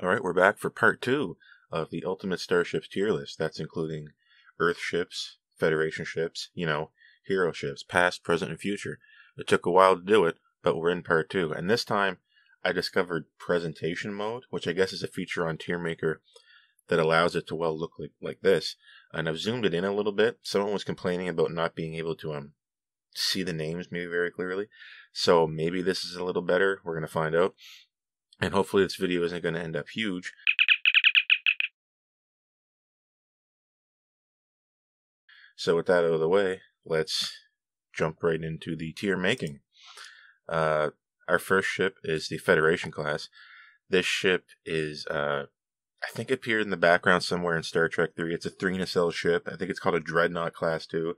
Alright, we're back for part 2 of the Ultimate Starships tier list. That's including Earth ships, Federation ships, hero ships, past, present, and future. It took a while to do it, but we're in part 2. And this time, I discovered presentation mode, which I guess is a feature on TierMaker that allows it to look like this. And I've zoomed it in a little bit. Someone was complaining about not being able to see the names maybe very clearly. So maybe this is a little better. We're going to find out. And hopefully this video isn't going to end up huge. So with that out of the way, let's jump right into the tier making. Our first ship is the Federation class. This ship is, I think appeared in the background somewhere in Star Trek 3. It's a 3 nacelle ship. I think it's called a Dreadnought class too.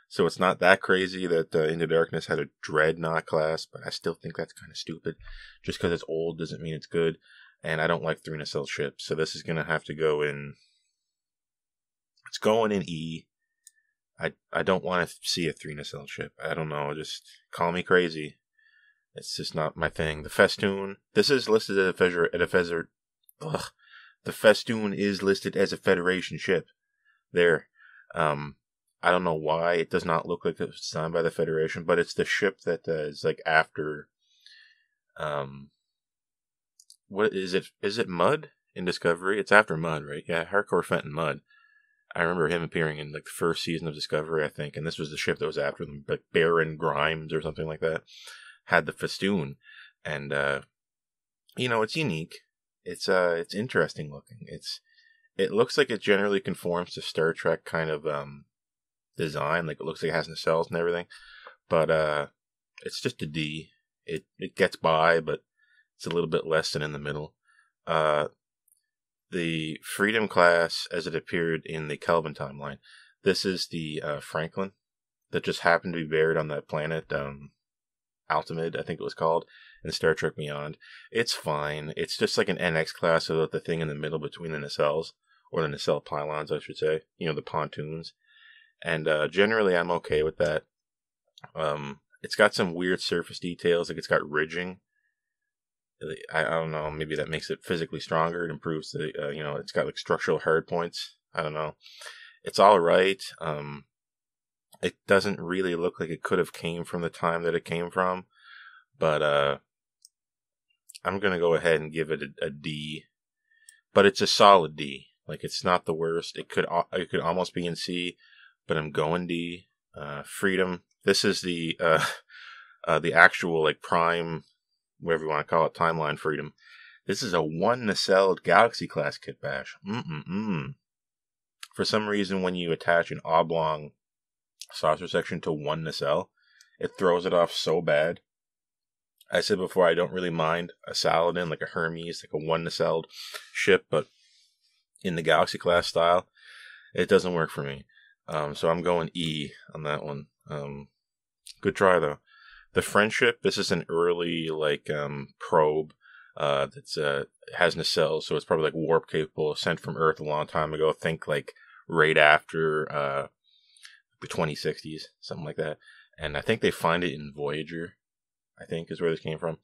So it's not that crazy that Into Darkness had a Dreadnought class, but I still think that's kind of stupid. Just because it's old doesn't mean it's good. And I don't like 3 nacelle ships, so this is going to have to go in... It's going in E. I don't want to see a 3 nacelle ship. I don't know, just call me crazy. It's just not my thing. The Festoon, this is listed as the Festoon is listed as a Federation ship. There. I don't know why it does not look like it was designed by the Federation, but it's the ship that is like after, what is it? Is it Mudd in Discovery? It's after Mudd, right? Yeah, Hardcore Fenton Mudd. I remember him appearing in like the first season of Discovery, I think, and this was the ship that was after them, like Baron Grimes or something like that. Had the Festoon, and it's unique. It's interesting looking. It looks like it generally conforms to Star Trek kind of design, like it looks like it has nacelles and everything, but it's just a D. It gets by, but it's a little bit less than in the middle. The Freedom class, as it appeared in the Kelvin timeline, this is the Franklin that just happened to be buried on that planet, Altamid, I think it was called, in Star Trek Beyond. It's fine. It's just like an NX class without the thing in the middle between the nacelles, or the nacelle pylons, I should say. The pontoons. And generally, I'm okay with that. It's got some weird surface details, like it's got ridging. I don't know, maybe that makes it physically stronger. It improves the, it's got like structural hard points. I don't know. It's alright. It doesn't really look like it could have came from the time that it came from. But I'm going to go ahead and give it a D. But it's a solid D. Like, it's not the worst. It could almost be in C. But I'm going D. Freedom. This is the actual, like, prime, whatever you want to call it, timeline Freedom. This is a 1 nacelle Galaxy class kit bash. For some reason, when you attach an oblong saucer section to 1 nacelle, it throws it off so bad. I said before, I don't really mind a Saladin, like a Hermes, like a 1 nacelled ship, but in the Galaxy class style, it doesn't work for me. So I'm going E on that one. Good try though. The Friendship, this is an early probe that's has nacelles, so it's probably like warp capable, sent from Earth a long time ago. Think like right after the 2060s, something like that. And I think they find it in Voyager, I think is where this came from.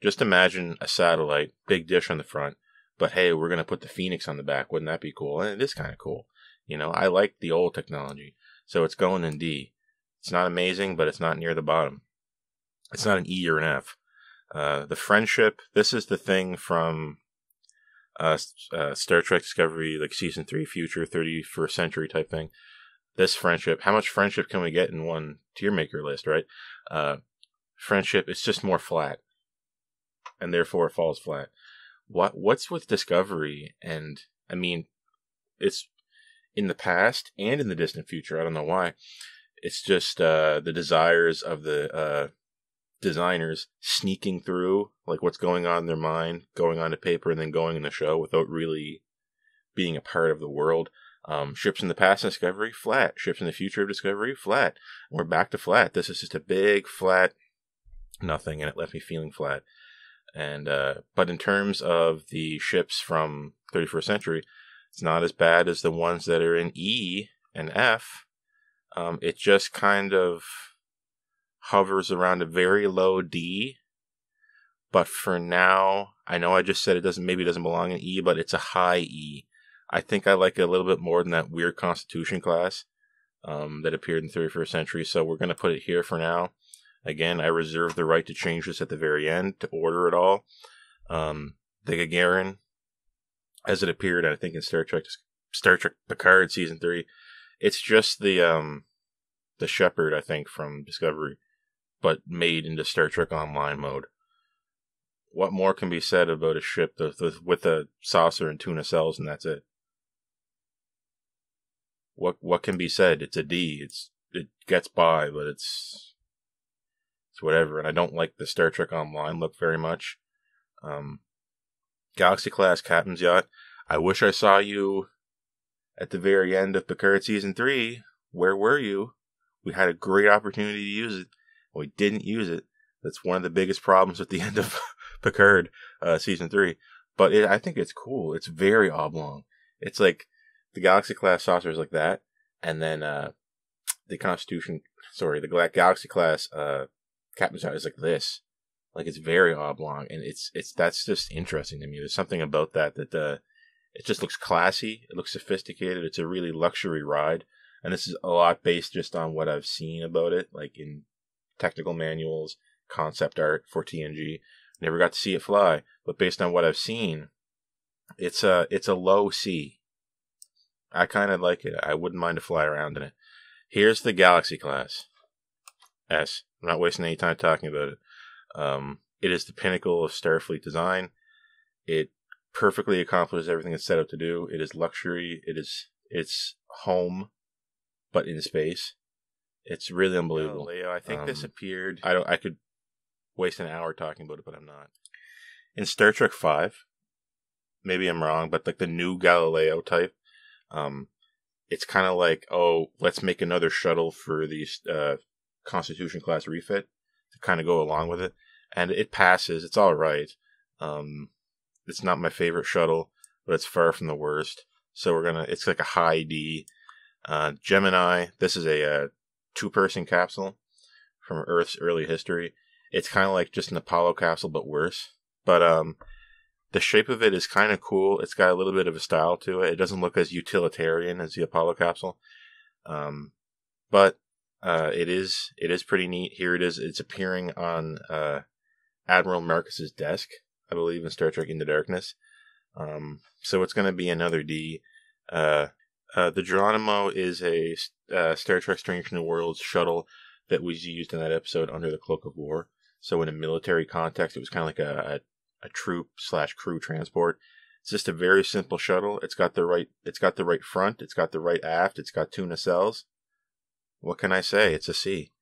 Just imagine a satellite, big dish on the front, but hey, we're going to put the Phoenix on the back. Wouldn't that be cool? And it is kind of cool. I like the old technology. So it's going in D. It's not amazing, but it's not near the bottom. It's not an E or an F. The Friendship, this is the thing from Star Trek Discovery, like Season 3 Future, 31st Century type thing. This Friendship, how much Friendship can we get in one tier maker list, right? Friendship, it's just more flat. And therefore it falls flat. What's with Discovery? And, I mean, it's in the past and in the distant future. I don't know why. It's just the desires of the designers sneaking through, like what's going on in their mind, going onto paper, and then going in the show without really being a part of the world. Ships in the past in Discovery, flat. Ships in the future of Discovery, flat. We're back to flat. This is just a big, flat nothing, and it left me feeling flat. And but in terms of the ships from 31st Century, it's not as bad as the ones that are in E and F. It just kind of hovers around a very low D. But for now, I know I just said maybe it doesn't belong in E, but it's a high E. I think I like it a little bit more than that weird Constitution class that appeared in the 31st century, so we're going to put it here for now. Again, I reserve the right to change this at the very end, to order it all. The Gagarin, as it appeared, I think in Star Trek Picard Season 3, it's just the Shepard, I think, from Discovery, but made into Star Trek Online mode. What more can be said about a ship with a saucer and tuna cells, and that's it? What can be said? It's a D. It gets by, but it's whatever. And I don't like the Star Trek Online look very much. Galaxy class captain's yacht. I wish I saw you at the very end of Picard Season 3. Where were you? We had a great opportunity to use it. We didn't use it. That's one of the biggest problems at the end of Picard Season 3. But I think it's cool. It's very oblong. It's like the Galaxy class saucer is like that. And then the Galaxy class captain's yacht is like this. Like, it's very oblong. And that's just interesting to me. There's something about that it just looks classy. It looks sophisticated. It's a really luxury ride. And this is a lot based just on what I've seen about it, like in technical manuals, concept art for TNG. Never got to see it fly, but based on what I've seen, it's a low C. I kind of like it. I wouldn't mind to fly around in it. Here's the Galaxy class S. I'm not wasting any time talking about it. It is the pinnacle of Starfleet design. It perfectly accomplishes everything it's set out to do. It is luxury. It's home, but in space. It's really unbelievable. Leo, I think this appeared. I could waste an hour talking about it, but I'm not. In Star Trek V, maybe I'm wrong, but like the new Galileo type, it's kind of like, oh, let's make another shuttle for these Constitution class refit to kind of go along with it, and it passes. It's all right. It's not my favorite shuttle, but it's far from the worst. So it's like a high D. Gemini. This is a 2-person capsule from Earth's early history. It's kind of like just an Apollo capsule, but worse. But the shape of it is kind of cool. It's got a little bit of a style to it. It doesn't look as utilitarian as the Apollo capsule, but it is pretty neat. Here it is. It's appearing on Admiral Marcus's desk, I believe, in Star Trek Into Darkness. So it's going to be another D. The Geronimo is a Star Trek Strange New Worlds shuttle that was used in that episode under the Cloak of War. So in a military context, it was kind of like a troop/crew transport. It's just a very simple shuttle. It's got the right front. It's got the right aft. It's got two nacelles. What can I say? It's a C.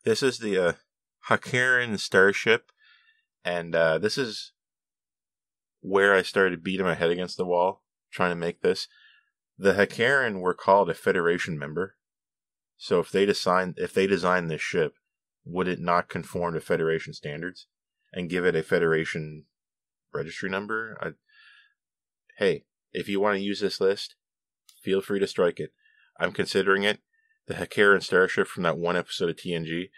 This is the Hakaran starship, and this is where I started beating my head against the wall trying to make this. The Hakaran were called a Federation member, so if they designed this ship, would it not conform to Federation standards and give it a Federation registry number? Hey, if you want to use this list, feel free to strike it. I'm considering it. The Hakaran starship from that one episode of TNG.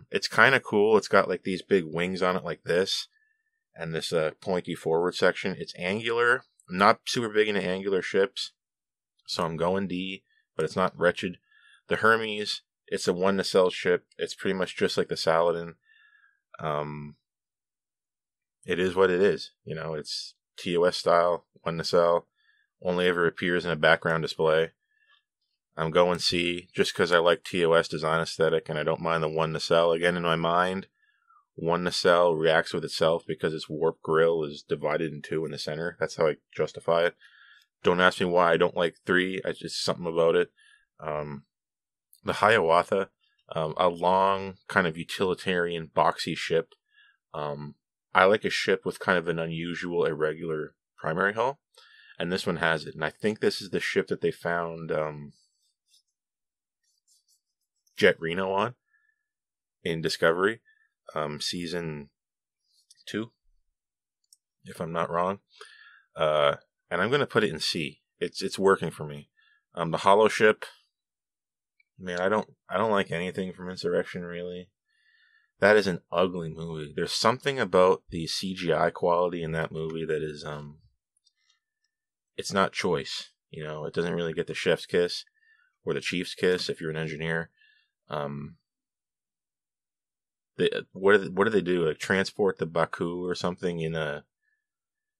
It's kind of cool. It's got like these big wings on it like this, and this pointy forward section. It's angular. I'm not super big into angular ships, so I'm going D, but it's not wretched. The Hermes, it's a one nacelle ship. It's pretty much just like the Saladin. It is what it is. You know, it's TOS style, one nacelle. Only ever appears in a background display. I'm going C, just because I like TOS design aesthetic, and I don't mind the one nacelle. Again, in my mind, one nacelle reacts with itself because its warp grill is divided in two in the center. That's how I justify it. Don't ask me why I don't like 3. It's just something about it. The Hiawatha, a long, kind of utilitarian, boxy ship. I like a ship with kind of an unusual, irregular primary hull, and this one has it. And I think this is the ship that they found Jet Reno on in Discovery, season 2, if I'm not wrong. And I'm going to put it in C. It's working for me. The Hollow ship, man, I don't like anything from Insurrection really. That is an ugly movie. There's something about the CGI quality in that movie that is, it's not choice. You know, it doesn't really get the chef's kiss or the chief's kiss if you're an engineer. What do they do? Like transport the Baku or something in a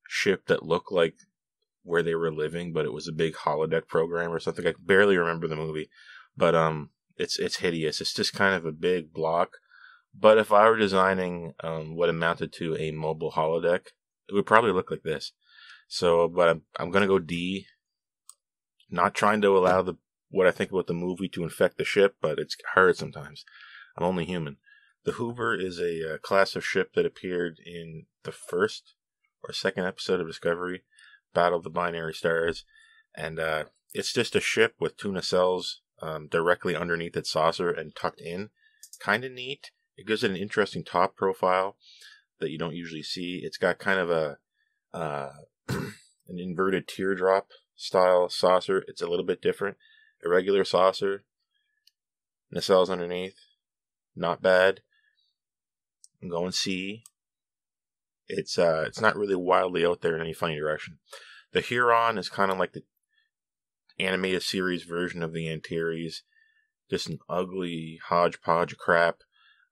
ship that looked like where they were living, but it was a big holodeck program or something. I barely remember the movie, but it's hideous. It's just kind of a big block. But if I were designing what amounted to a mobile holodeck, it would probably look like this. So, but I'm gonna go D. Not trying to allow what I think about the movie to infect the ship, but it's hard sometimes. I'm only human. The Hoover is a class of ship that appeared in the first or second episode of Discovery, Battle of the Binary Stars, and it's just a ship with two nacelles directly underneath its saucer and tucked in. Kind of neat. It gives it an interesting top profile that you don't usually see. It's got kind of a an inverted teardrop style saucer. It's a little bit different. A regular saucer, nacelles underneath, not bad. I'm going C. It's not really wildly out there in any funny direction. The Huron is kind of like the animated series version of the Antares. Just an ugly hodgepodge of crap.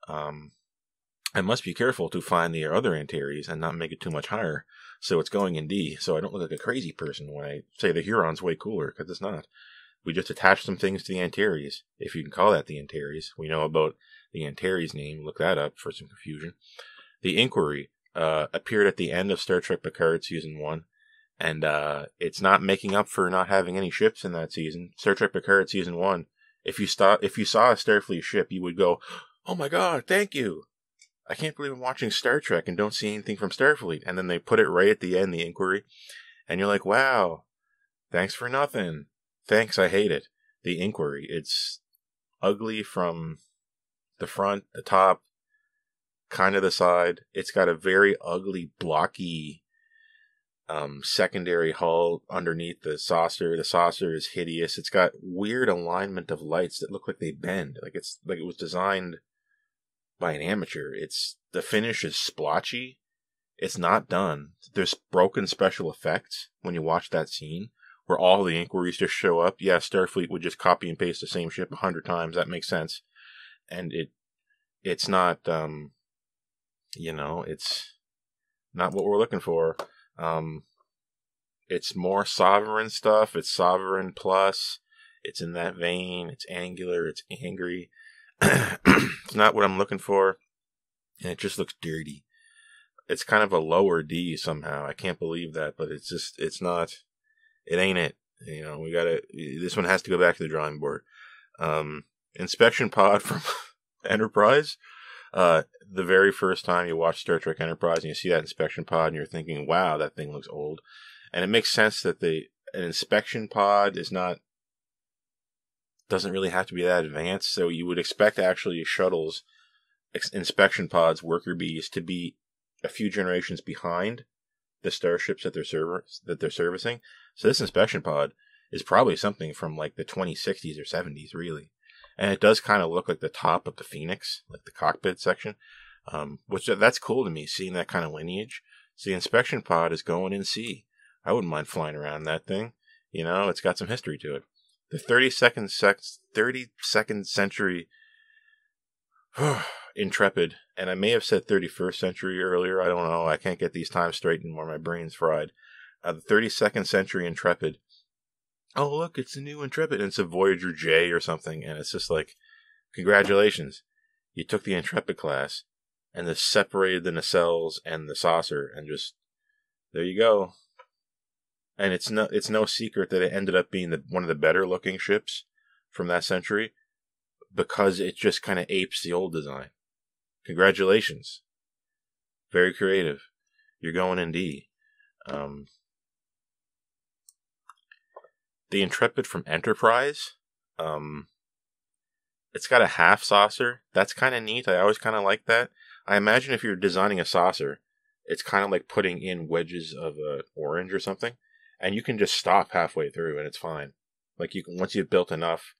I must be careful to find the other Antares and not make it too much higher. So it's going in D, so I don't look like a crazy person when I say the Huron's way cooler, because it's not. We just attached some things to the Antares, if you can call that the Antares. We know about the Antares name, look that up for some confusion. The Inquiry appeared at the end of Star Trek Picard Season 1, and it's not making up for not having any ships in that season. Star Trek Picard Season 1, if you saw a Starfleet ship, you would go, "Oh my god, thank you! I can't believe I'm watching Star Trek and don't see anything from Starfleet." And then they put it right at the end, the Inquiry, and you're like, wow, thanks for nothing. Thanks, I hate it. The Inquiry, it's ugly from the front, the top, kind of the side. It's got a very ugly, blocky secondary hull underneath the saucer. The saucer is hideous. It's got weird alignment of lights that look like they bend. Like it was designed by an amateur. The finish is splotchy. It's not done. There's broken special effects when you watch that scene where all the Inquiries just show up. Yeah, Starfleet would just copy and paste the same ship 100 times. That makes sense. And it's not, it's not what we're looking for. It's more Sovereign stuff. It's Sovereign Plus. It's in that vein. It's angular. It's angry. It's not what I'm looking for. And it just looks dirty. It's kind of a lower D somehow. I can't believe that, but it's not, it ain't it. This one has to go back to the drawing board. Inspection pod from Enterprise. The very first time you watch Star Trek Enterprise and you see that inspection pod and you're thinking, wow, that thing looks old. And it makes sense that an inspection pod doesn't really have to be that advanced. So you would expect actually shuttles, inspection pods, worker bees to be a few generations behind the starships that they're servicing. So this inspection pod is probably something from like the 2060s or 70s, really. And it does kind of look like the top of the Phoenix, like the cockpit section, which that's cool to me, seeing that kind of lineage. So the inspection pod is going in C. I wouldn't mind flying around that thing. It's got some history to it. The 32nd century Intrepid, and I may have said 31st century earlier. I don't know. I can't get these times straight anymore. My brain's fried. The 32nd century Intrepid. Oh, look, it's a new Intrepid. And it's a Voyager J or something. And it's just like, congratulations. You took the Intrepid class and just separated the nacelles and the saucer and just, there you go. And it's no secret that it ended up being one of the better looking ships from that century because it just kind of apes the old design. Congratulations. Very creative. You're going in D. The Intrepid from Enterprise. It's got a half saucer. That's kind of neat. I always kind of like that. I imagine if you're designing a saucer, it's kind of like putting in wedges of orange or something. And you can just stop halfway through and it's fine. Like once you've built enough,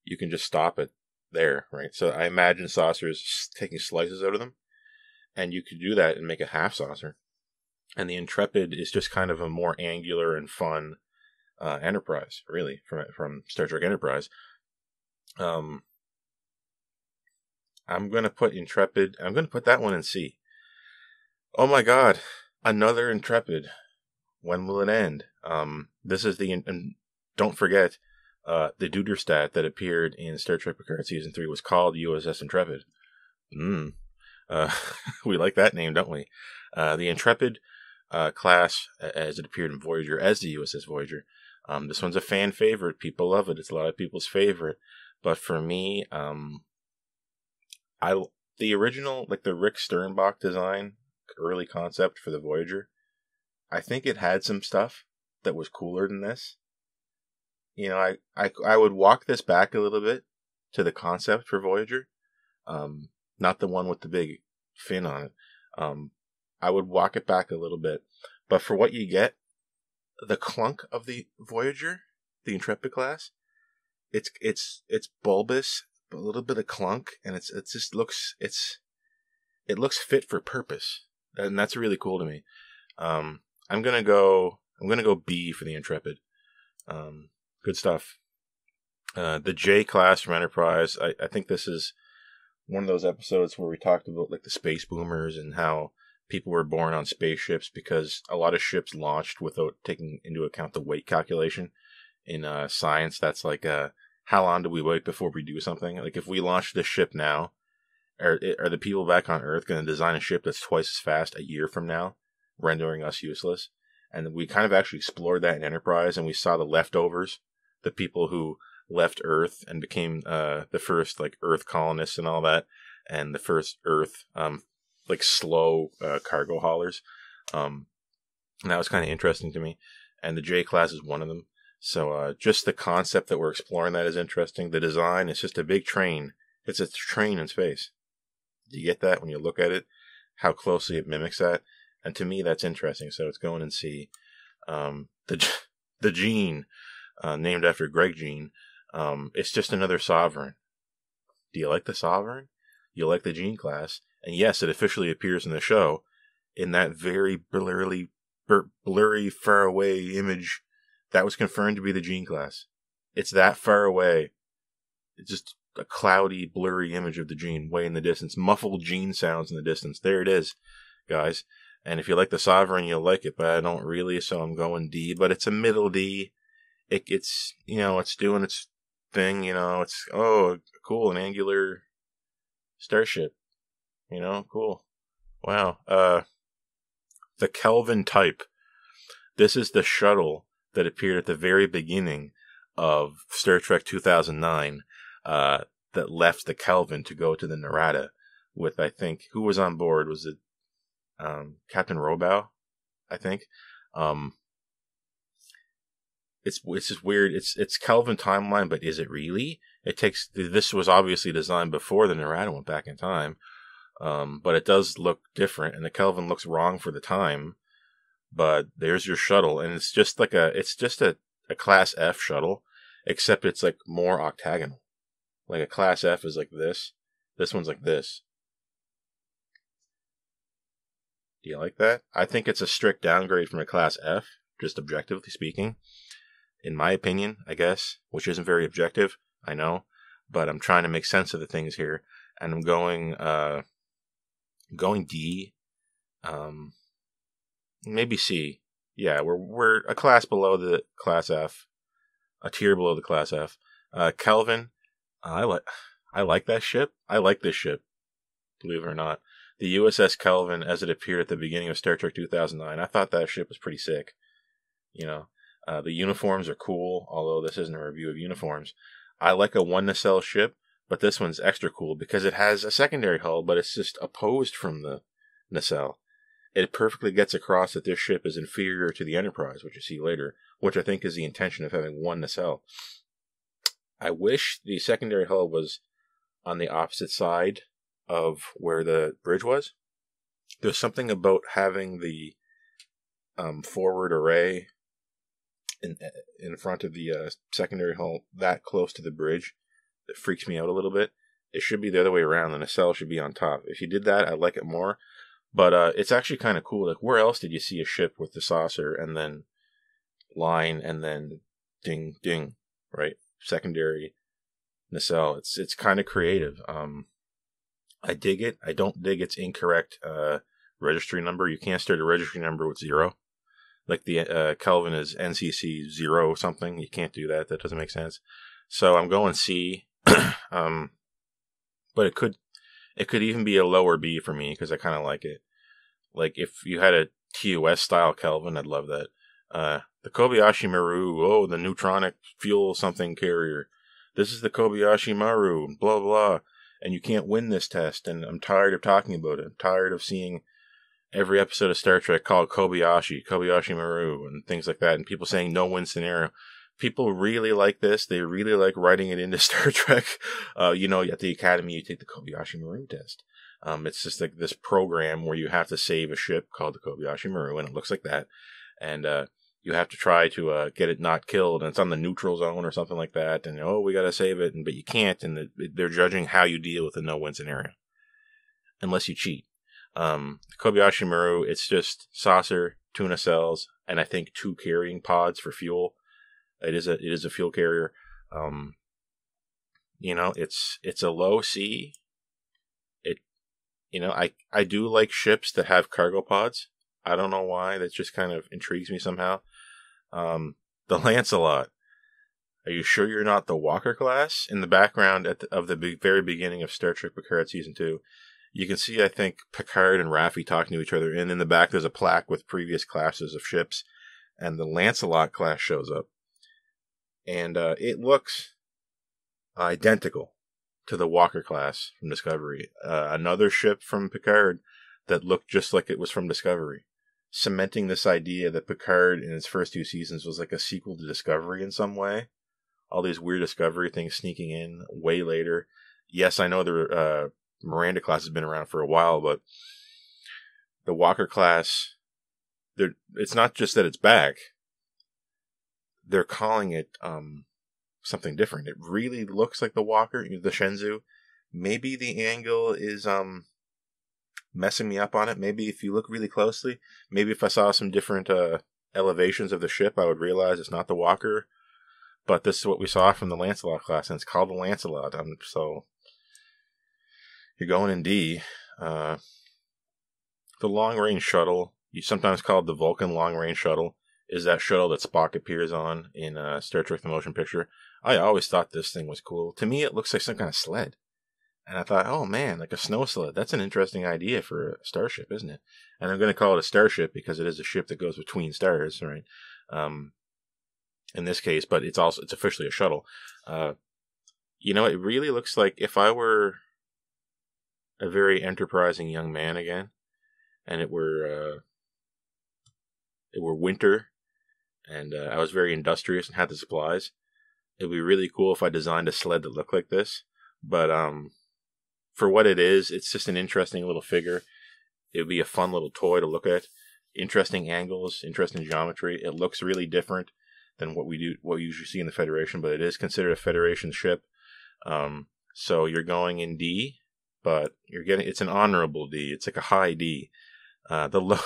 you can just stop it there, right? So I imagine saucers taking slices out of them, and you could do that and make a half saucer. And the Intrepid is just kind of a more angular and fun Enterprise, really, from Star Trek Enterprise. I'm gonna put Intrepid. I'm gonna put that one in C. Oh my God, another Intrepid. When will it end? This is and don't forget, the Duderstadt that appeared in Star Trek Picard Season 3 was called USS Intrepid. We like that name, don't we? The Intrepid class, as it appeared in Voyager, as the USS Voyager. This one's a fan favorite. People love it. It's a lot of people's favorite. But for me, the original, like the Rick Sternbach design, early concept for the Voyager, I think it had some stuff that was cooler than this. You know, I would walk this back a little bit to the concept for Voyager. Not the one with the big fin on it. I would walk it back a little bit. But for what you get, the clunk of the Voyager, the Intrepid class, it's bulbous, a little bit of clunk, and it looks fit for purpose, and that's really cool to me. I'm gonna go B for the Intrepid. Good stuff. The J class from Enterprise. I think this is one of those episodes where we talked about like the space boomers and how people were born on spaceships because a lot of ships launched without taking into account the weight calculation. In science, that's like how long do we wait before we do something? Like if we launch this ship now, are the people back on Earth going to design a ship that's twice as fast a year from now, rendering us useless? And we kind of actually explored that in Enterprise, and we saw the leftovers, the people who left Earth and became the first like Earth colonists and all that, and the first Earth like slow cargo haulers. And that was kind of interesting to me. And the J class is one of them. So just the concept that we're exploring that is interesting. The design is just a big train. It's a train in space. You get that when you look at it, how closely it mimics that. And to me, that's interesting. So it's going in C. The Gene, named after Greg Jean, it's just another Sovereign. Do you like the Sovereign? You like the Gene class? And yes, it officially appears in the show in that very blurry, far away image that was confirmed to be the Gene class. It's that far away. It's just a cloudy, blurry image of the Gene way in the distance. Muffled Gene sounds in the distance. There it is, guys. And if you like the Sovereign, you'll like it, but I don't really, so I'm going D. But it's a middle D. It's it's doing its thing, it's, cool, an angular starship. Cool. Wow. The Kelvin type. This is the shuttle that appeared at the very beginning of Star Trek 2009 that left the Kelvin to go to the Narada with, I think, who was on board? Was it Captain Robow, I think? It's just weird. It's Kelvin timeline, but is it really? This was obviously designed before the Narada went back in time, but it does look different, and the Kelvin looks wrong for the time. But there's your shuttle, and it's just a class F shuttle, except it's like more octagonal. Like a class F is like this. This one's like this. Do you like that? I think it's a strict downgrade from a class F, just objectively speaking. In my opinion, I guess, which isn't very objective, I know, but I'm trying to make sense of the things here, and I'm going D, maybe C. Yeah, we're a class below the class F, a tier below the class F. Kelvin, I like that ship. I like this ship, believe it or not. The USS Kelvin, as it appeared at the beginning of Star Trek 2009, I thought that ship was pretty sick. The uniforms are cool, although this isn't a review of uniforms. I like a one nacelle ship, but this one's extra cool because it has a secondary hull, but it's just opposed from the nacelle. It perfectly gets across that this ship is inferior to the Enterprise, which you see later, which I think is the intention of having one nacelle. I wish the secondary hull was on the opposite side of where the bridge was. There's something about having the forward array in front of the secondary hull that close to the bridge that freaks me out a little bit. It should be the other way around. The nacelle should be on top. If you did that, I'd like it more. But it's actually kind of cool. Like, where else did you see a ship with the saucer and then line and then ding, ding, right? Secondary nacelle. It's kind of creative. I dig it. I don't dig its incorrect registry number. You can't start a registry number with 0. Like the Kelvin is NCC 0 something. You can't do that. That doesn't make sense. So I'm going C. But it could even be a lower B for me because I kind of like it. Like if you had a TOS style Kelvin, I'd love that. The Kobayashi Maru, the neutronic fuel something carrier. This is the Kobayashi Maru, blah, blah. And you can't win this test. And I'm tired of talking about it. I'm tired of seeing every episode of Star Trek called Kobayashi Maru, and things like that. And people saying no win scenario. People really like this. They really like writing it into Star Trek. At the Academy, you take the Kobayashi Maru test. It's just like this program where you have to save a ship called the Kobayashi Maru, and it looks like that. And you have to try to get it not killed, and it's on the neutral zone or something like that. And we got to save it, but you can't. And they're judging how you deal with a no-win scenario, unless you cheat. The Kobayashi Maru, it's just saucer, 2 nacelles, and I think 2 carrying pods for fuel. It is a fuel carrier. It's a low C. I do like ships that have cargo pods. I don't know why. That just kind of intrigues me somehow. The Lancelot. Are you sure you're not the Walker class? In the background of the very beginning of Star Trek Picard Season 2, you can see, I think, Picard and Raffi talking to each other. And in the back, there's a plaque with previous classes of ships. And the Lancelot class shows up. And it looks identical to the Walker class from Discovery. Another ship from Picard that looked just like it was from Discovery. Cementing this idea that Picard in its first 2 seasons was like a sequel to Discovery in some way. All these weird Discovery things sneaking in way later. Yes, I know the Miranda class has been around for a while, but the Walker class, it's not just that it's back. They're calling it something different. It really looks like the Walker, the Shenzhou. Maybe the angle is messing me up on it. Maybe if you look really closely, maybe if I saw some different elevations of the ship, I would realize it's not the Walker. But this is what we saw from the Lancelot class, and it's called the Lancelot. So you're going in D. The long-range shuttle, you sometimes call it the Vulcan long-range shuttle, is that shuttle that Spock appears on in Star Trek The Motion Picture. I always thought this thing was cool. To me, it looks like some kind of sled. And I thought, oh man, like a snow sled. That's an interesting idea for a starship, isn't it? And I'm going to call it a starship because it is a ship that goes between stars, right? In this case, but it's officially a shuttle. It really looks like if I were a very enterprising young man again, and it were winter, and I was very industrious and had the supplies, it'd be really cool if I designed a sled that looked like this. But for what it is, it's just an interesting little figure. It would be a fun little toy to look at. Interesting angles, interesting geometry. It looks really different than what we usually see in the Federation, but it is considered a Federation ship. So you're going in D, but it's an honorable D. It's like a high D. The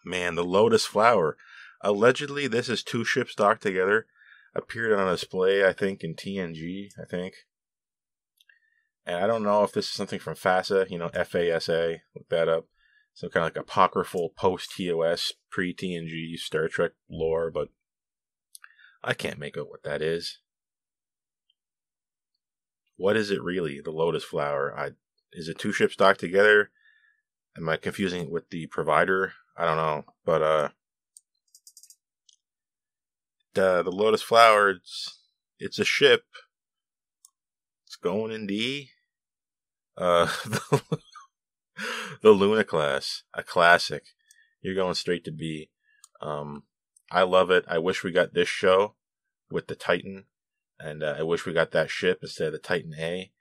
Lotus Flower. Allegedly, this is 2 ships docked together. Appeared on a display, I think, in TNG, And I don't know if this is something from FASA, FASA, look that up. Some kind of like apocryphal post-TOS, pre-TNG Star Trek lore, but I can't make out what that is. What is it really, the Lotus Flower? Is it 2 ships docked together? Am I confusing it with the provider? I don't know, but the Lotus Flower, it's a ship. It's going in D. The Luna class, a classic. You're going straight to B. I love it. I wish we got this show with the Titan, and I wish we got that ship instead of the Titan A.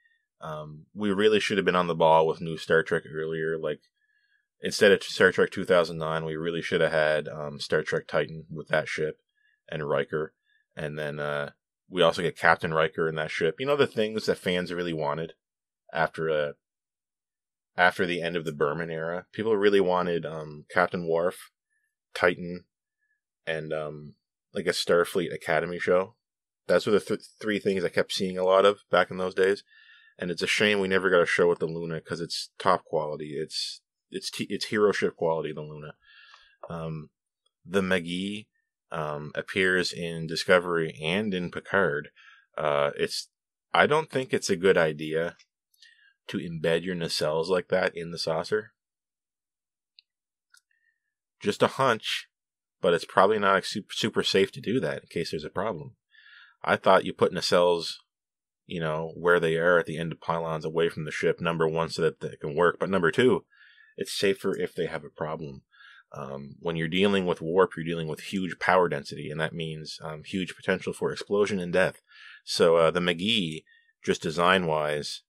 We really should have been on the ball with new Star Trek earlier. Like, instead of Star Trek 2009, we really should have had Star Trek Titan with that ship and Riker. And then we also get Captain Riker in that ship. The things that fans really wanted. after the end of the Berman era. People really wanted Captain Worf, Titan, and like a Starfleet Academy show. That's were the three things I kept seeing a lot of back in those days. And it's a shame we never got a show with the Luna, because it's top quality. It's hero ship quality, the Luna. The McGee appears in Discovery and in Picard. I don't think it's a good idea to embed your nacelles like that in the saucer. Just a hunch, but it's probably not super safe to do that in case there's a problem. I thought you put nacelles, where they are at the end of pylons away from the ship, number one, so that they can work. But number two, it's safer if they have a problem. When you're dealing with warp, you're dealing with huge power density, and that means huge potential for explosion and death. So the McGee, just design-wise,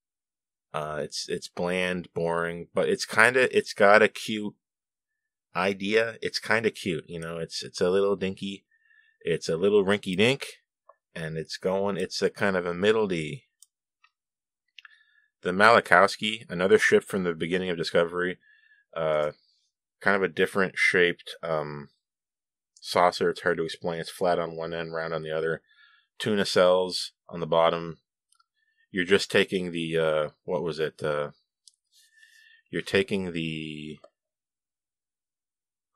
it's bland, boring, but it's got a cute idea. It's kind of cute, it's a little dinky, it's a little rinky-dink, and it's a kind of a middle D. The Malachowski, another ship from the beginning of Discovery, kind of a different shaped saucer. It's hard to explain. It's flat on one end, round on the other. Two nacelles on the bottom. You're just taking the, you're taking the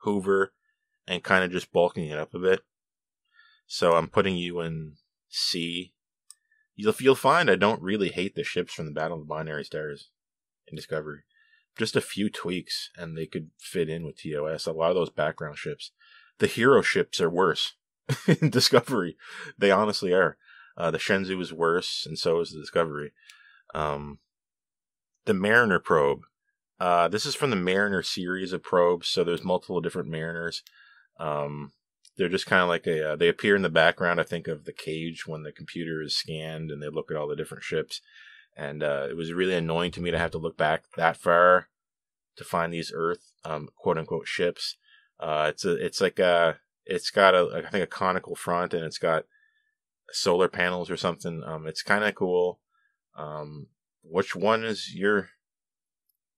Hoover and kind of just bulking it up a bit. So I'm putting you in C. You'll find I don't really hate the ships from the Battle of the Binary Stars in Discovery. Just a few tweaks, and they could fit in with TOS. A lot of those background ships. The hero ships are worse in Discovery. They honestly are. The Shenzhou is worse, and so is the Discovery. The Mariner probe. This is from the Mariner series of probes, so there's multiple different Mariners. They're just kind of like they appear in the background, I think, of the cage when the computer is scanned, and they look at all the different ships. And it was really annoying to me to have to look back that far to find these Earth, quote-unquote, ships. It's got I think a conical front, and it's got solar panels or something. It's kind of cool. Which one is your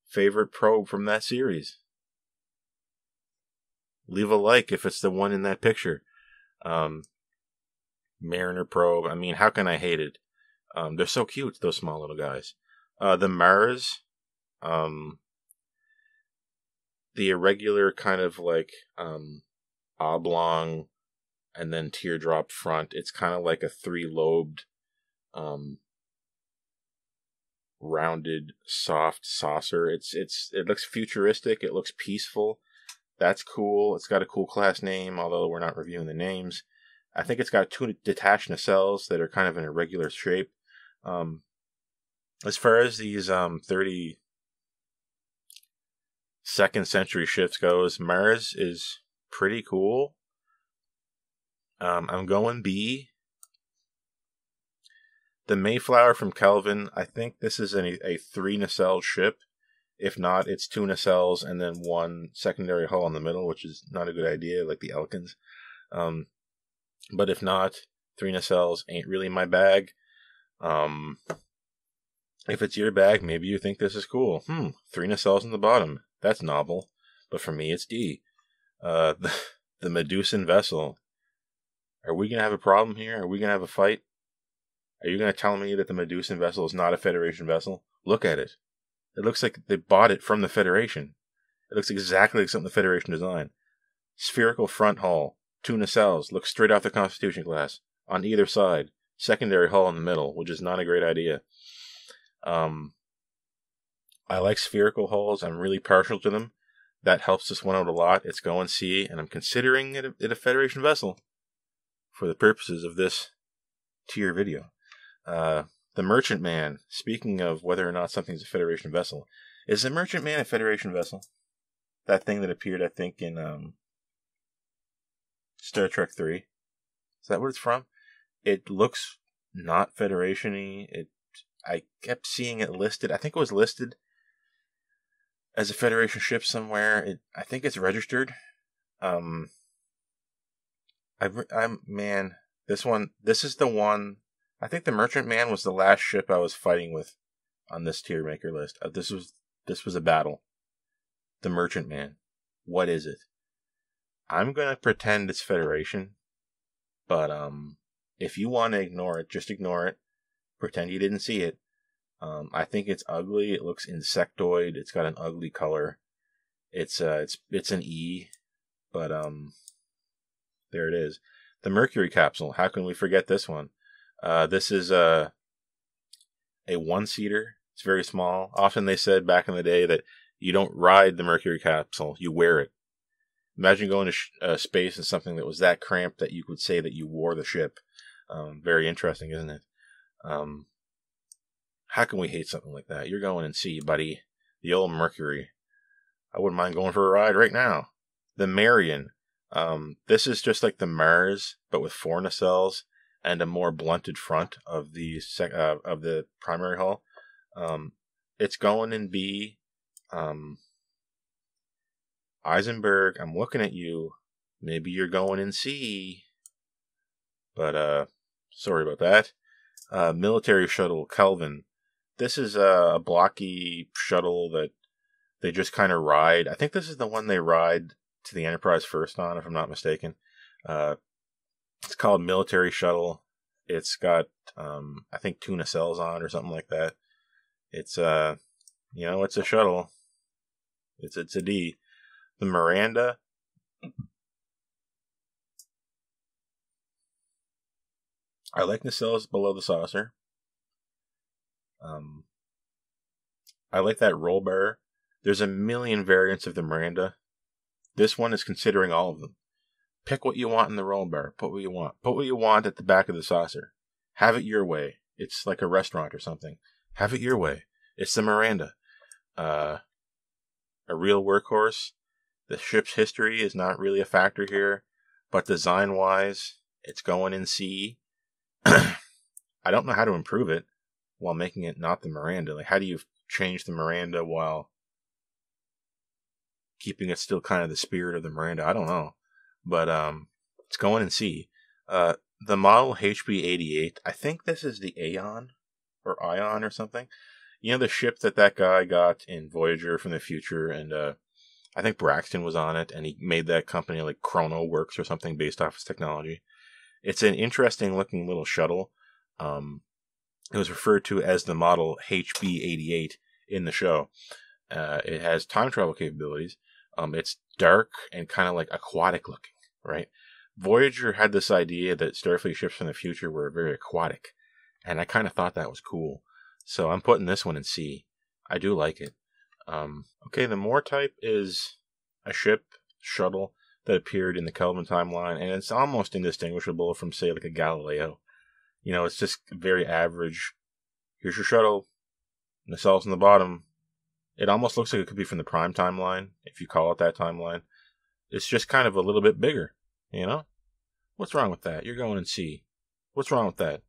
favorite probe from that series? Leave a like if it's the one in that picture. Mariner probe. I mean, how can I hate it? They're so cute, those small little guys. The Mars, the irregular kind of like oblong and then teardrop front. It's kind of like a three-lobed, rounded, soft saucer. It looks futuristic. It looks peaceful. That's cool. It's got a cool class name, although we're not reviewing the names. I think it's got two detached nacelles that are kind of in a regular shape. As far as these 32nd century ships goes, Mars is pretty cool. I'm going B. The Mayflower from Kelvin, I think this is a 3 nacelle ship. If not, it's 2 nacelles and then 1 secondary hull in the middle, which is not a good idea, like the Elkins. But if not, 3 nacelles ain't really my bag. If it's your bag, maybe you think this is cool. 3 nacelles in the bottom. That's novel. But for me, it's D. The Medusan vessel. Are we going to have a problem here? Are we going to have a fight? Are you going to tell me that the Medusan vessel is not a Federation vessel? Look at it. It looks like they bought it from the Federation. It looks exactly like something the Federation designed. Spherical front hull. 2 nacelles. Looks straight off the Constitution class. On either side. Secondary hull in the middle, which is not a great idea. I like spherical hulls. I'm really partial to them. That helps this one out a lot. It's going C, and I'm considering it a Federation vessel for the purposes of this tier video. The Merchantman. Speaking of whether or not something's a Federation vessel, is the Merchantman a Federation vessel? That thing that appeared, I think, in Star Trek 3. Is that what it's from? It looks not Federation-y. I kept seeing it listed. I think it was listed as a Federation ship somewhere. I think it's registered. This is the one. I think the Merchantman was the last ship I was fighting with on this tier maker list. This was a battle. The Merchantman. What is it? I'm gonna pretend it's Federation, but if you want to ignore it, just ignore it. Pretend you didn't see it. I think it's ugly. It looks insectoid. It's got an ugly color. It's an E, but there it is. The Mercury capsule. How can we forget this one? This is a one-seater. It's very small. Often they said back in the day that you don't ride the Mercury capsule, you wear it. Imagine going to space in something that was that cramped that you could say that you wore the ship. Very interesting, isn't it? How can we hate something like that? You're going in C, buddy. The old Mercury. I wouldn't mind going for a ride right now. The Marion. This is just like the Mars, but with 4 nacelles and a more blunted front of the primary hull. It's going in B. Eisenberg, I'm looking at you. Maybe you're going in C. But, sorry about that. Military shuttle, Kelvin. This is a blocky shuttle that they just kind of ride. I think this is the one they ride to the Enterprise first on, if I'm not mistaken. It's called Military Shuttle. It's got, I think, 2 nacelles on or something like that. It's, it's a shuttle. It's a D. The Miranda. I like nacelles below the saucer. I like that roll bar. There's a million variants of the Miranda. This one is considering all of them. Pick what you want in the roll bar. Put what you want. Put what you want at the back of the saucer. Have it your way. It's like a restaurant or something. Have it your way. It's the Miranda. A real workhorse. The ship's history is not really a factor here, but design-wise, it's going in C. I don't know how to improve it while making it not the Miranda. Like, how do you change the Miranda while keeping it still kind of the spirit of the Miranda? I don't know. But it's going in C. The model HB-88, I think this is the Aeon or Ion or something. You know the ship that guy got in Voyager from the future, and I think Braxton was on it, and he made that company like Chrono Works or something based off his technology. It's an interesting looking little shuttle. It was referred to as the model HB-88 in the show. It has time travel capabilities. It's dark and kind of like aquatic looking, right? Voyager had this idea that Starfleet ships from the future were very aquatic, and I kind of thought that was cool. So I'm putting this one in C. I do like it. Okay, the Moore type is a shuttle that appeared in the Kelvin timeline, and it's almost indistinguishable from, say, like a Galileo. You know, it's just very average. Here's your shuttle. Nacelles on the bottom. It almost looks like it could be from the Prime timeline, if you call it that timeline. It's just kind of a little bit bigger, you know? What's wrong with that? You're going in C. What's wrong with that?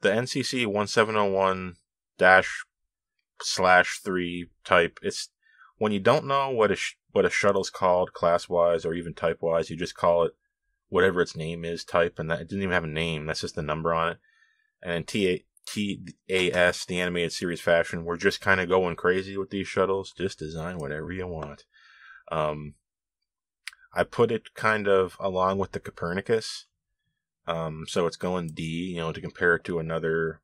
The NCC 1701-/3 type, it's when you don't know what a shuttle's called class-wise or even type-wise, you just call it whatever its name is, type, and that it didn't even have a name. That's just the number on it. And TAS, the animated series fashion, we're just kind of going crazy with these shuttles. Just design whatever you want. I put it kind of along with the Copernicus. So it's going D, to compare it to another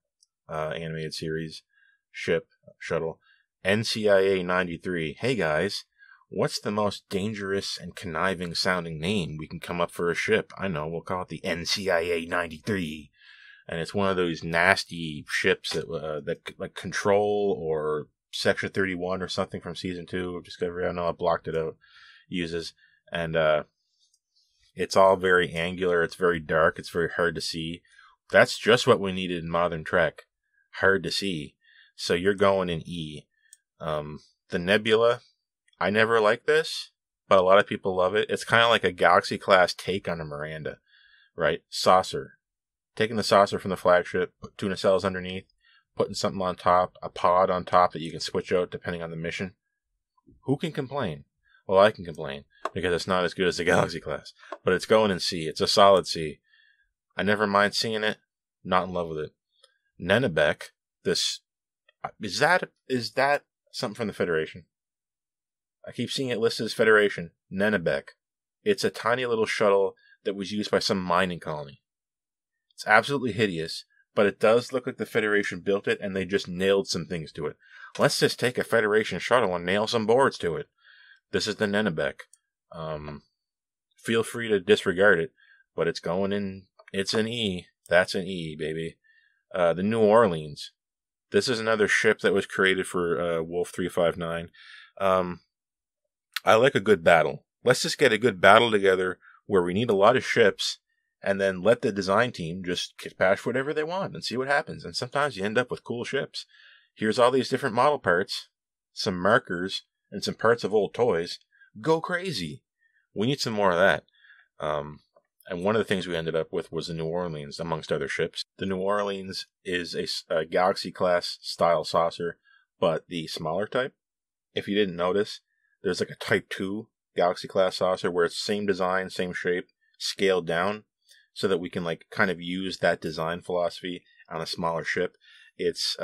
animated series shuttle. NCIA 93. Hey guys, what's the most dangerous and conniving sounding name we can come up for a ship? I know, we'll call it the NCIA 93. And it's one of those nasty ships that like Control or Section 31 or something from season 2 of Discovery. I know I blocked it out. Uses. And it's all very angular. It's very dark. It's very hard to see. That's just what we needed in Modern Trek. Hard to see. So you're going in E. The Nebula, I never liked this, but a lot of people love it. It's kind of like a Galaxy class take on a Miranda, right? Saucer. Taking the saucer from the flagship, put 2 nacelles underneath, putting something on top, a pod on top that you can switch out depending on the mission. Who can complain? Well, I can complain because it's not as good as the Galaxy class, but it's going in C. It's a solid C. I never mind seeing it. Not in love with it. Nenebek, this Is that something from the Federation? I keep seeing it listed as Federation. Nenebek. It's a tiny little shuttle that was used by some mining colony. It's absolutely hideous, but it does look like the Federation built it and they just nailed some things to it. Let's just take a Federation shuttle and nail some boards to it. This is the Nenebek. Feel free to disregard it, but it's going in. It's an E. That's an E, baby. The New Orleans. This is another ship that was created for Wolf 359. I like a good battle. Let's just get a good battle together where we need a lot of ships, and then let the design team just patch whatever they want and see what happens. And sometimes you end up with cool ships. Here's all these different model parts, some markers, and some parts of old toys. Go crazy. We need some more of that. And one of the things we ended up with was the New Orleans, amongst other ships. The New Orleans is a Galaxy-class style saucer, but the smaller type. If you didn't notice, there's like a Type 2 Galaxy-class saucer where it's same design, same shape, scaled down, so that we can like kind of use that design philosophy on a smaller ship. It's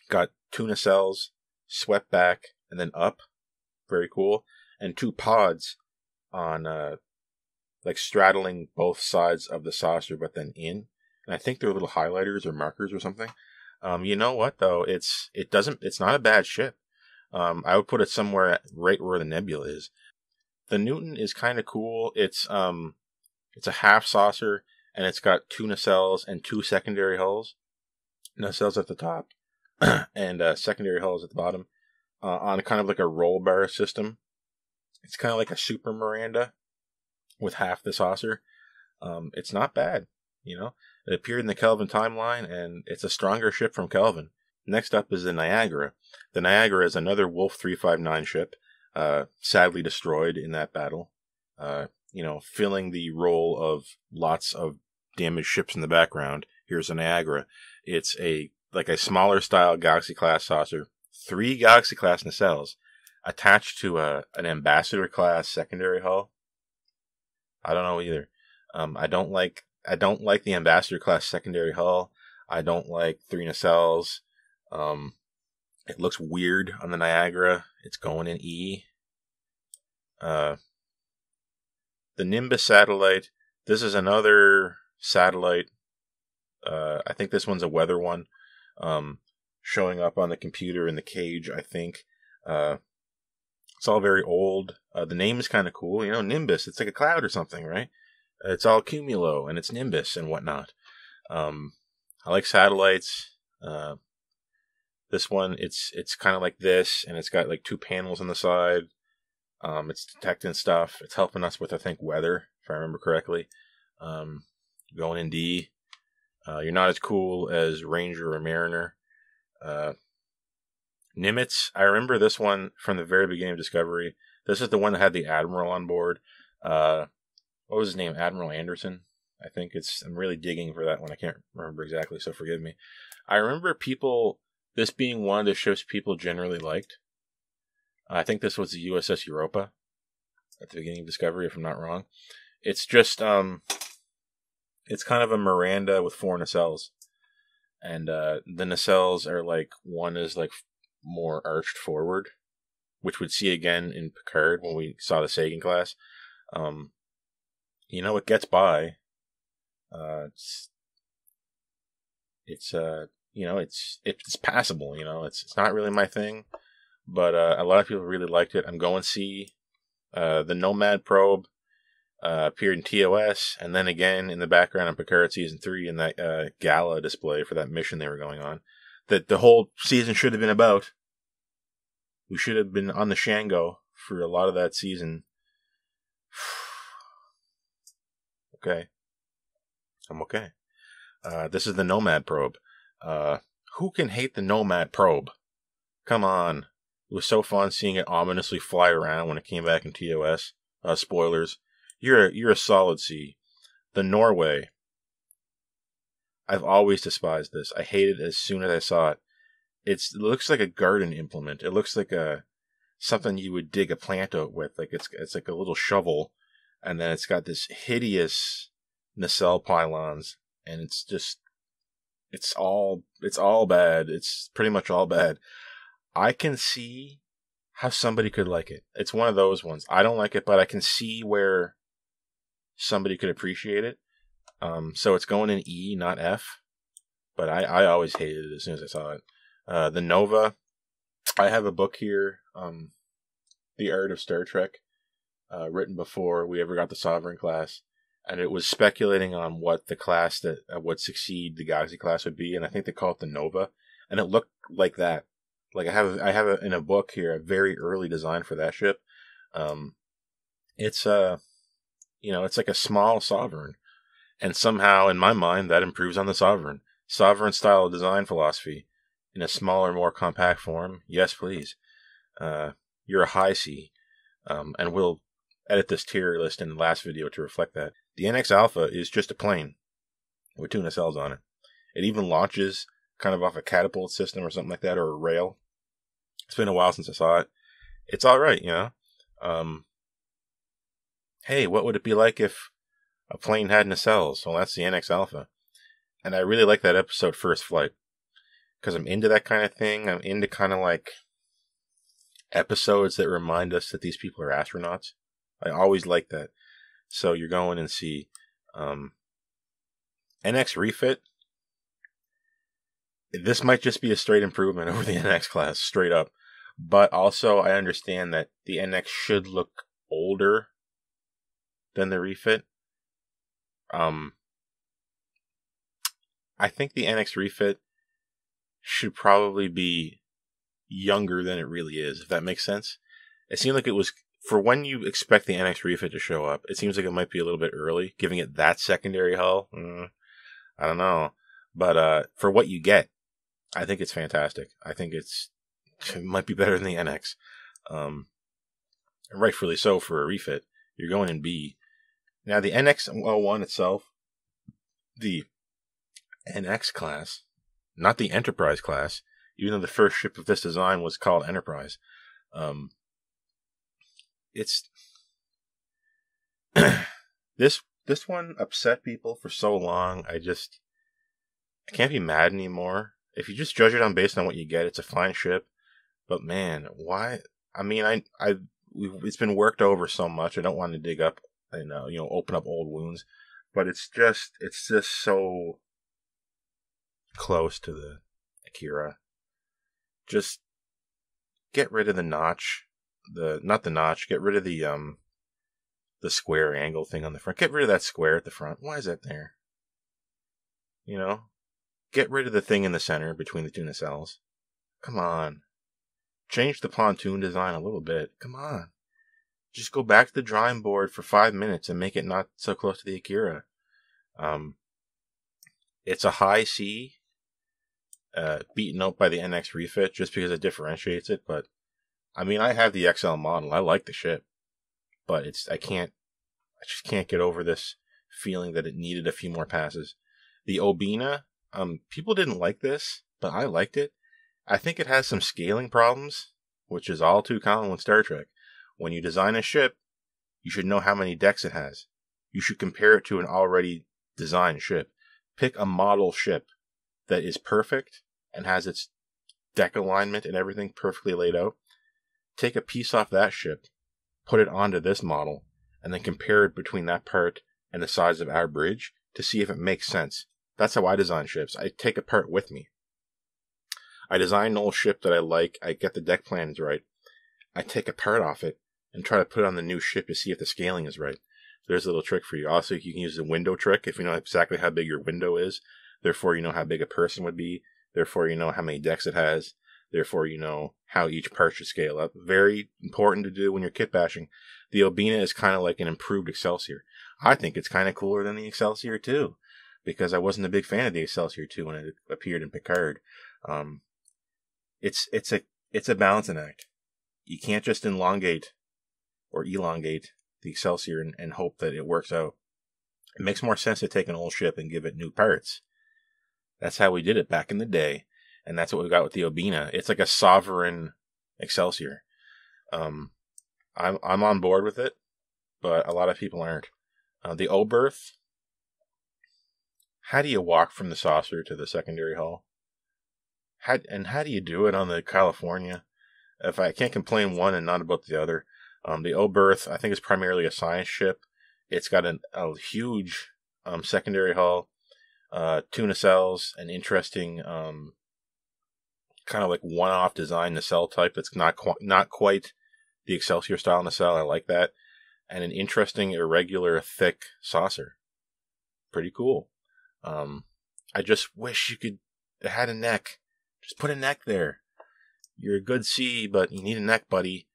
got 2 nacelles, swept back, and then up. Very cool. And 2 pods on like straddling both sides of the saucer, but then in. And I think they're little highlighters or markers or something. You know what though? It's not a bad ship. I would put it somewhere right where the Nebula is. The Newton is kind of cool. It's a half saucer, and it's got 2 nacelles and 2 secondary hulls. Nacelles at the top, and secondary hulls at the bottom, on kind of like a roll bar system. It's kind of like a Super Miranda with half the saucer. It's not bad, you know. It appeared in the Kelvin timeline, and it's a stronger ship from Kelvin. Next up is the Niagara. The Niagara is another Wolf 359 ship, sadly destroyed in that battle. Filling the role of lots of damaged ships in the background. Here's a Niagara. It's a smaller style Galaxy class saucer, 3 Galaxy class nacelles attached to an Ambassador class secondary hull. I don't know either. I don't like the Ambassador class secondary hull. I don't like 3 nacelles. It looks weird on the Niagara. It's going in E. The Nimbus satellite. This is another satellite. I think this one's a weather one. Showing up on the computer in the cage, I think. It's all very old. The name is kind of cool. You know, Nimbus. It's like a cloud or something, right? It's all cumulo, and it's Nimbus and whatnot. I like satellites. This one, it's kind of like this, and it's got like 2 panels on the side. It's detecting stuff. It's helping us with, I think, weather, if I remember correctly. Going in D. You're not as cool as Ranger or Mariner. Nimitz, I remember this one from the very beginning of Discovery. This is the one that had the Admiral on board. What was his name? Admiral Anderson, I think. I'm really digging for that one. I can't remember exactly, so forgive me. I remember this being one of the ships people generally liked. I think this was the USS Europa at the beginning of Discovery, if I'm not wrong. It's just, it's kind of a Miranda with 4 nacelles. And the nacelles are like, one is like more arched forward, which we'd see again in Picard when we saw the Sagan class. It gets by. It's passable. It's not really my thing, but a lot of people really liked it. I'm going to see the Nomad probe appeared in TOS, and then again in the background in Picard Season 3 in that gala display for that mission they were going on. That the whole season should have been about. We should have been on the Shango for a lot of that season. Okay. I'm okay. This is the Nomad probe. Who can hate the Nomad probe? Come on. It was so fun seeing it ominously fly around when it came back in TOS. Spoilers. You're a solid C. The Norway. I've always despised this. I hated it as soon as I saw it. It looks like a garden implement. It looks like something you would dig a plant out with. Like it's like a little shovel, and then it's got this hideous nacelle pylons, and it's it's all bad. It's pretty much all bad. I can see how somebody could like it. It's one of those ones. I don't like it, but I can see where somebody could appreciate it. So it's going in E, not F. But I always hated it as soon as I saw it. The Nova, I have a book here, The Art of Star Trek, written before we ever got the Sovereign class. And it was speculating on what the class that would succeed the Galaxy class would be. And I think they call it the Nova. And it looked like that. Like I have in a book here, a very early design for that ship. It's it's like a small Sovereign. And somehow, in my mind, that improves on the Sovereign. Sovereign style of design philosophy in a smaller, more compact form. Yes, please. You're a high C. And we'll edit this tier list in the last video to reflect that. The NX Alpha is just a plane with 2 nacelles on it. It even launches kind of off a catapult system or something like that, or a rail. It's been a while since I saw it. It's alright, Hey, what would it be like if a plane had nacelles? Well, that's the NX Alpha. And I really like that episode, First Flight. Because I'm into that kind of thing. I'm into kind of like episodes that remind us that these people are astronauts. I always like that. So you're going and see NX Refit. This might just be a straight improvement over the NX class, straight up. But also, I understand that the NX should look older than the Refit. I think the NX Refit should probably be younger than it really is, if that makes sense. It seemed like it was, for when you expect the NX Refit to show up, it seems like it might be a little bit early, giving it that secondary hull. I don't know. But for what you get, I think it's fantastic. I think it might be better than the NX. And rightfully so for a refit. You're going in B. Now the NX-01 itself, the NX class, not the Enterprise class, even though the first ship of this design was called Enterprise. It's this one upset people for so long. I can't be mad anymore. If you just judge it based on what you get, it's a fine ship. But man, why? I mean, it's been worked over so much. I don't want to dig up and open up old wounds. But it's just so close to the Akira. Just get rid of the notch. Not the notch. Get rid of the square angle thing on the front. Get rid of that square at the front. Why is that there? Get rid of the thing in the center between the 2 nacelles. Come on. Change the pontoon design a little bit. Come on. Just go back to the drawing board for 5 minutes and make it not so close to the Akira. It's a high C, beaten up by the NX Refit just because it differentiates it. But I mean, I have the XL model. I like the ship, but I just can't get over this feeling that it needed a few more passes. The Obina, people didn't like this, but I liked it. I think it has some scaling problems, which is all too common with Star Trek. When you design a ship, you should know how many decks it has. You should compare it to an already designed ship. Pick a model ship that is perfect and has its deck alignment and everything perfectly laid out. Take a piece off that ship, put it onto this model, and then compare it between that part and the size of our bridge to see if it makes sense. That's how I design ships. I take a part with me. I design an old ship that I like. I get the deck plans right. I take a part off it and try to put it on the new ship to see if the scaling is right. There's a little trick for you. Also, you can use the window trick if you know exactly how big your window is. Therefore, you know how big a person would be. Therefore, you know how many decks it has. Therefore, you know how each part should scale up. Very important to do when you're kit bashing. The Obina is kind of like an improved Excelsior. I think it's kind of cooler than the Excelsior 2 because I wasn't a big fan of the Excelsior 2 when it appeared in Picard. It's a balancing act. You can't just elongate the Excelsior and hope that it works out. It makes more sense to take an old ship and give it new parts. That's how we did it back in the day. And that's what we got with the Obina. It's like a sovereign Excelsior. I'm on board with it, but a lot of people aren't. The Oberth, how do you walk from the saucer to the secondary hull? How do you do it on the California? If I can't complain one and not about the other. The Oberth, I think, is primarily a science ship. It's got a huge secondary hull, two nacelles, an interesting kind of like one-off design nacelle type that's not quite the Excelsior style nacelle. I like that. And an interesting, irregular, thick saucer. Pretty cool. I just wish it had a neck. Just put a neck there. You're a good C, but you need a neck, buddy.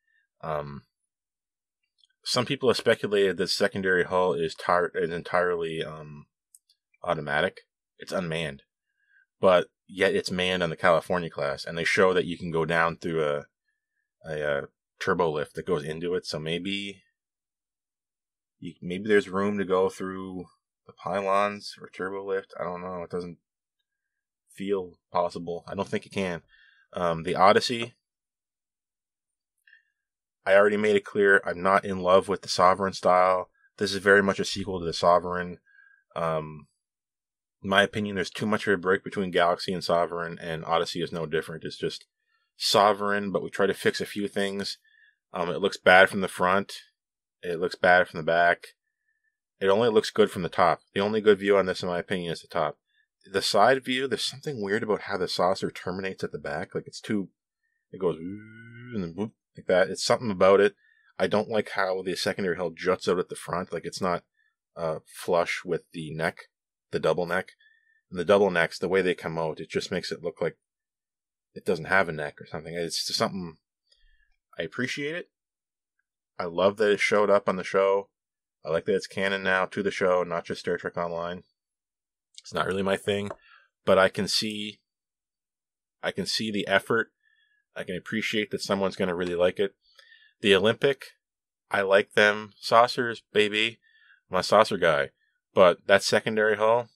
Some people have speculated that secondary hull is entirely automatic. It's unmanned. But yet it's manned on the California class. And they show that you can go down through a turbo lift that goes into it. So maybe there's room to go through the pylons or turbo lift. I don't know. It doesn't feel possible. I don't think it can. The Odyssey, I already made it clear I'm not in love with the Sovereign style. This is very much a sequel to the Sovereign. In my opinion, there's too much of a break between Galaxy and Sovereign, and Odyssey is no different. It's just Sovereign, but we try to fix a few things. It looks bad from the front. It looks bad from the back. It only looks good from the top. The only good view on this, in my opinion, is the top. The side view, there's something weird about how the saucer terminates at the back. Like it goes and then whoop, like that. It's something about it. I don't like how the secondary hull juts out at the front. Like it's not flush with the neck, the double neck. And the double necks, the way they come out, it just makes it look like it doesn't have a neck or something. It's just something. I appreciate it. I love that it showed up on the show. I like that it's canon now to the show, not just Star Trek Online. It's not really my thing, but I can see the effort. I can appreciate that someone's going to really like it. The Olympic, I like them saucers, baby. I'm a saucer guy. But that secondary hull,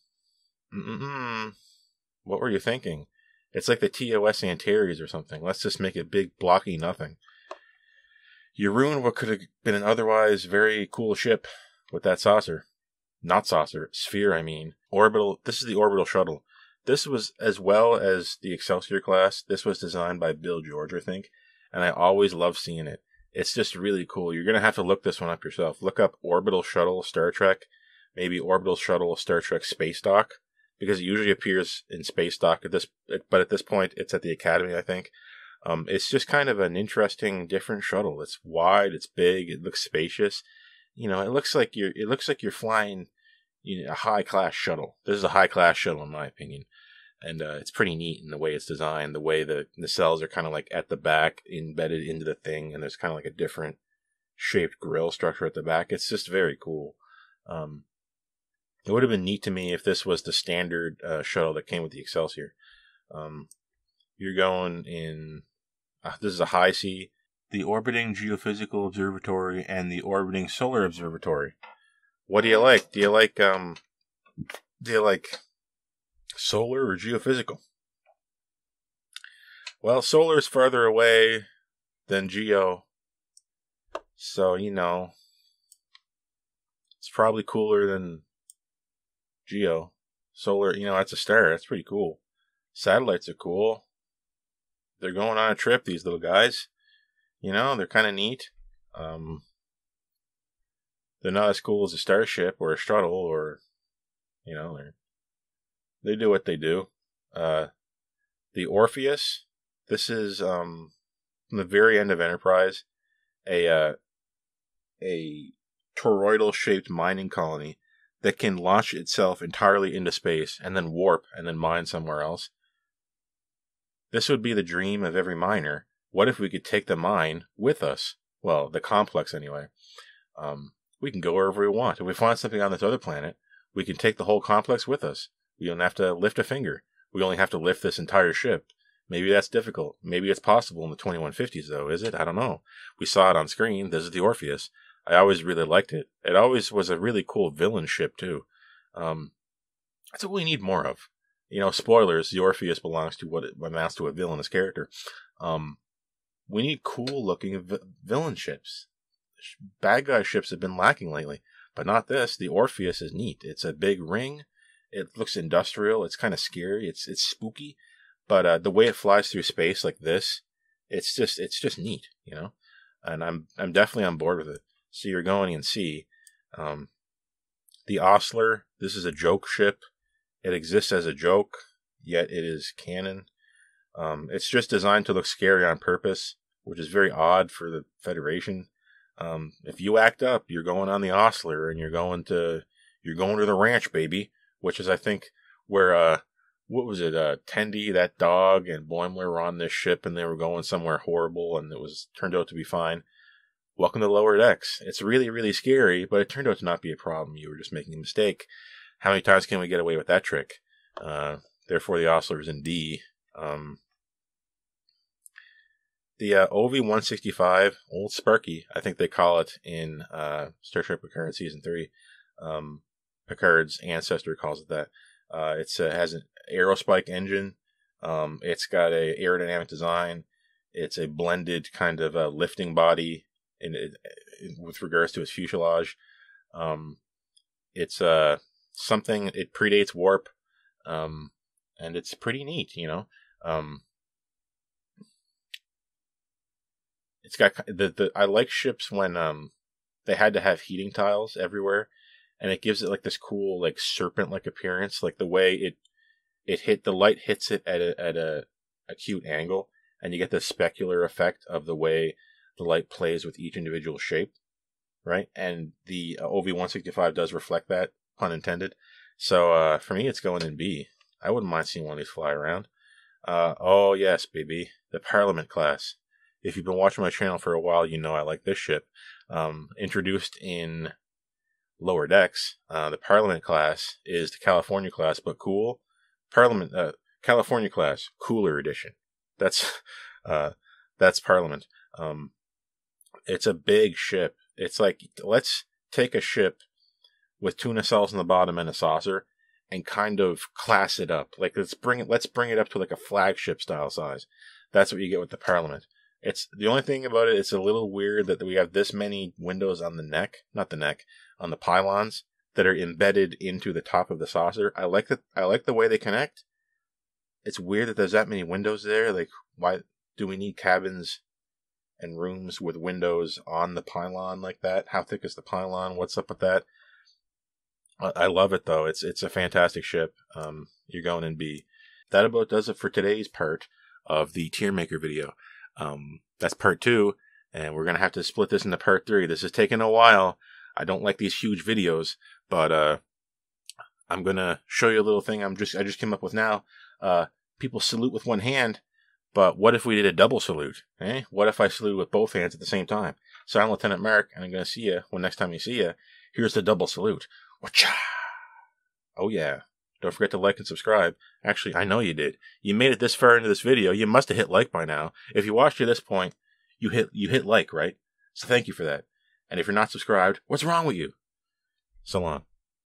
what were you thinking? It's like the TOS Antares or something. Let's just make it big, blocky nothing. You ruined what could have been an otherwise very cool ship with that saucer. Not saucer, sphere, I mean. Orbital. This is the orbital shuttle. This was, as well as the Excelsior class, this was designed by Bill George, I think. And I always love seeing it. It's just really cool. You're going to have to look this one up yourself. Look up Orbital Shuttle Star Trek. Maybe Orbital Shuttle Star Trek Space Dock. Because it usually appears in Space Dock but at this point, it's at the Academy, I think. It's just kind of an interesting, different shuttle. It's wide, it's big, it looks spacious. You know, it looks like you're flying, a high-class shuttle. This is a high-class shuttle, in my opinion. And it's pretty neat in the way it's designed. The way the nacelles are kind of like at the back, embedded into the thing, and there's kind of like a different shaped grill structure at the back. It's just very cool. It would have been neat to me if this was the standard shuttle that came with the Excelsior. You're going in... this is a high C. The Orbiting Geophysical Observatory and the Orbiting Solar Observatory. What do you like? Do you like solar or geophysical? Well, solar is farther away than geo. So, it's probably cooler than geo. Solar, that's a star. That's pretty cool. Satellites are cool. They're going on a trip, these little guys. They're kind of neat. They're not as cool as a starship or a shuttle or, they do what they do. The Orpheus, this is, from the very end of Enterprise, a toroidal-shaped mining colony that can launch itself entirely into space and then warp and then mine somewhere else. This would be the dream of every miner. What if we could take the mine with us? Well, the complex anyway. We can go wherever we want. If we find something on this other planet, we can take the whole complex with us. We don't have to lift a finger. We only have to lift this entire ship. Maybe that's difficult. Maybe it's possible in the 2150s, though, is it? I don't know. We saw it on screen. This is the Orpheus. I always really liked it. It always was a really cool villain ship, too. That's what we need more of. Spoilers, the Orpheus belongs to what amounts to a villainous character. We need cool-looking villain ships. Bad guy ships have been lacking lately, but not this. The Orpheus is neat. It's a big ring. It looks industrial. It's kind of scary. It's spooky, but the way it flies through space like this, it's just neat, you know. And I'm definitely on board with it. So you're going in C. The Ostler. This is a joke ship. It exists as a joke, yet it is canon. It's just designed to look scary on purpose, which is very odd for the Federation. If you act up, you're going on the Ostler, and you're going to the ranch, baby. Which is, I think, where what was it? Tendi, that dog, and Boimler were on this ship, and they were going somewhere horrible, and it turned out to be fine. Welcome to Lower Decks. It's really, really scary, but it turned out to not be a problem. You were just making a mistake. How many times can we get away with that trick? Therefore, the Ostler is in D. The OV-165, Old Sparky, I think they call it in Star Trek Picard Season 3. Picard's ancestor calls it that. It has an aerospike engine. It's got a aerodynamic design. It's a blended kind of lifting body with regards to its fuselage. It's something, it predates warp, and it's pretty neat, you know. It's got I like ships when they had to have heating tiles everywhere, and it gives it like this cool like serpent-like appearance, like the way the light hits it at a acute angle, and you get the specular effect of the way the light plays with each individual shape, right? And the OV-165 does reflect that, pun intended. So for me, it's going in B. I wouldn't mind seeing one of these fly around. Oh yes, baby, the Parliament class. If you've been watching my channel for a while, you know I like this ship. Introduced in Lower Decks, the Parliament class is the California class, but cool. California class, cooler edition. That's Parliament. It's a big ship. It's like, let's take a ship with 2 nacelles in the bottom and a saucer and kind of class it up. Like, let's bring it up to like a flagship style size. That's what you get with the Parliament. It's the only thing about it. It's a little weird that we have this many windows on on the pylons that are embedded into the top of the saucer. I like the way they connect. It's weird that there's that many windows there. Like, why do we need cabins and rooms with windows on the pylon like that? How thick is the pylon? What's up with that? I love it though. It's a fantastic ship. You're going in B. That about does it for today's part of the tier maker video. That's part 2, and we're gonna have to split this into part 3. This is taking a while. I don't like these huge videos, but I'm gonna show you a little thing I just came up with now. People salute with one hand, but what if we did a double salute? Eh? What if I salute with both hands at the same time? So I'm Lieutenant Mark, and I'm gonna see you when next time you see you. Here's the double salute. Wacha! Oh yeah. Don't forget to like and subscribe. Actually, I know you did. You made it this far into this video. You must have hit like by now. If you watched to this point, you hit like, right? So thank you for that. And if you're not subscribed, what's wrong with you? So long.